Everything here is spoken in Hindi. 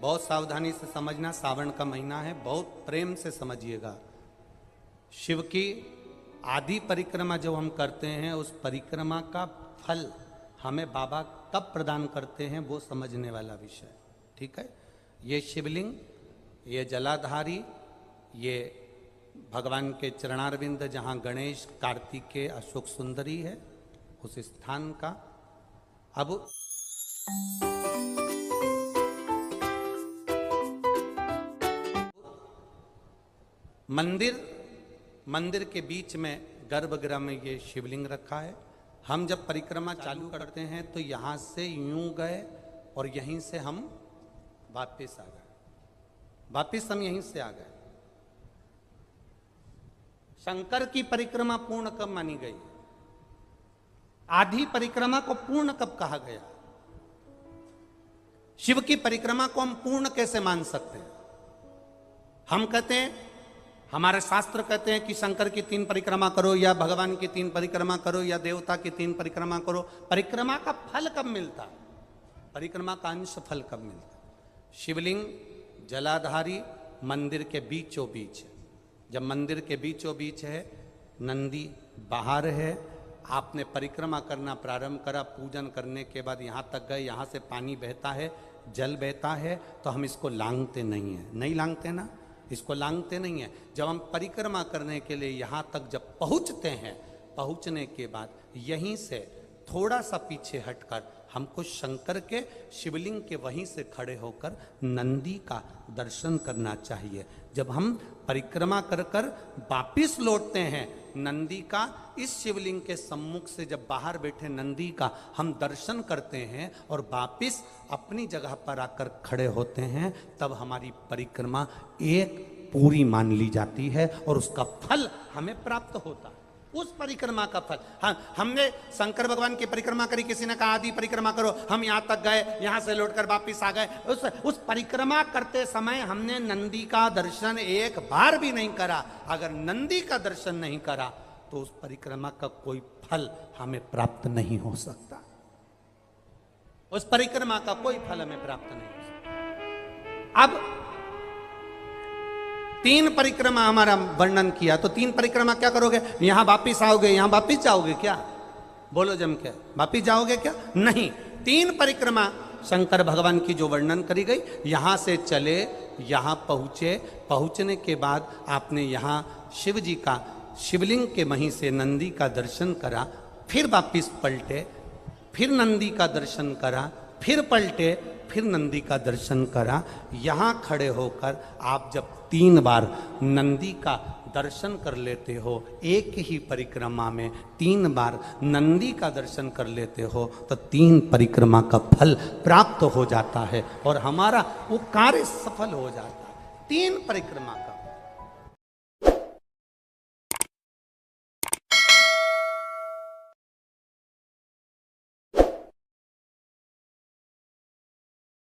बहुत सावधानी से समझना, सावन का महीना है, बहुत प्रेम से समझिएगा। शिव की आधी परिक्रमा जब हम करते हैं, उस परिक्रमा का फल हमें बाबा कब प्रदान करते हैं वो समझने वाला विषय, ठीक है। ये शिवलिंग, ये जलाधारी, ये भगवान के चरणारविंद जहाँ गणेश, कार्तिकेय, अशोक सुंदरी है, उस स्थान का। अब मंदिर के बीच में गर्भगृह में ये शिवलिंग रखा है। हम जब परिक्रमा चालू करते हैं तो यहाँ से यूं गए और यहीं से हम वापस आ गए, वापस हम यहीं से आ गए। शंकर की परिक्रमा पूर्ण कब मानी गई? आधी परिक्रमा को पूर्ण कब कहा गया? शिव की परिक्रमा को हम पूर्ण कैसे मान सकते हैं? हम कहते हैं, हमारे शास्त्र कहते हैं कि शंकर की 3 परिक्रमा करो, या भगवान की 3 परिक्रमा करो, या देवता की 3 परिक्रमा करो। परिक्रमा का फल कब मिलता? परिक्रमा का अंश फल कब मिलता? शिवलिंग जलाधारी मंदिर के बीचों बीच। जब मंदिर के बीचों बीच है, नंदी बाहर है, आपने परिक्रमा करना प्रारंभ करा, पूजन करने के बाद यहाँ तक गए, यहाँ से पानी बहता है, जल बहता है, तो हम इसको लांघते नहीं हैं, नहीं लांघते ना, इसको लांघते नहीं है। जब हम परिक्रमा करने के लिए यहाँ तक जब पहुँचते हैं, पहुँचने के बाद यहीं से थोड़ा सा पीछे हटकर हमको शंकर के शिवलिंग के वहीं से खड़े होकर नंदी का दर्शन करना चाहिए। जब हम परिक्रमा कर कर वापिस लौटते हैं, नंदी का, इस शिवलिंग के सम्मुख से जब बाहर बैठे नंदी का हम दर्शन करते हैं और वापिस अपनी जगह पर आकर खड़े होते हैं, तब हमारी परिक्रमा एक पूरी मान ली जाती है और उसका फल हमें प्राप्त होता है। उस परिक्रमा का फल, हाँ, हमने शंकर भगवान की परिक्रमा करी, किसी ने कहा आदि परिक्रमा करो, हम यहाँ तक गए, यहाँ से लौटकर वापिस आ गए। उस परिक्रमा करते समय हमने नंदी का दर्शन एक बार भी नहीं करा। अगर नंदी का दर्शन नहीं करा तो उस परिक्रमा का कोई फल हमें प्राप्त नहीं हो सकता। उस परिक्रमा का कोई फल हमें प्राप्त नहीं हो सकता। अब 3 परिक्रमा हमारा वर्णन किया, तो 3 परिक्रमा क्या करोगे? यहां वापिस आओगे, यहां वापिस जाओगे क्या? बोलो जम के, वापिस जाओगे क्या? नहीं। 3 परिक्रमा शंकर भगवान की जो वर्णन करी गई, यहां से चले, यहां पहुंचे, पहुंचने के बाद आपने यहां शिव जी का शिवलिंग के वहीं से नंदी का दर्शन करा, फिर वापिस पलटे, फिर नंदी का दर्शन करा, फिर पलटे, फिर नंदी का दर्शन करा। यहाँ खड़े होकर आप जब 3 बार नंदी का दर्शन कर लेते हो, एक ही परिक्रमा में 3 बार नंदी का दर्शन कर लेते हो, तो 3 परिक्रमा का फल प्राप्त हो जाता है और हमारा वो कार्य सफल हो जाता है। 3 परिक्रमा का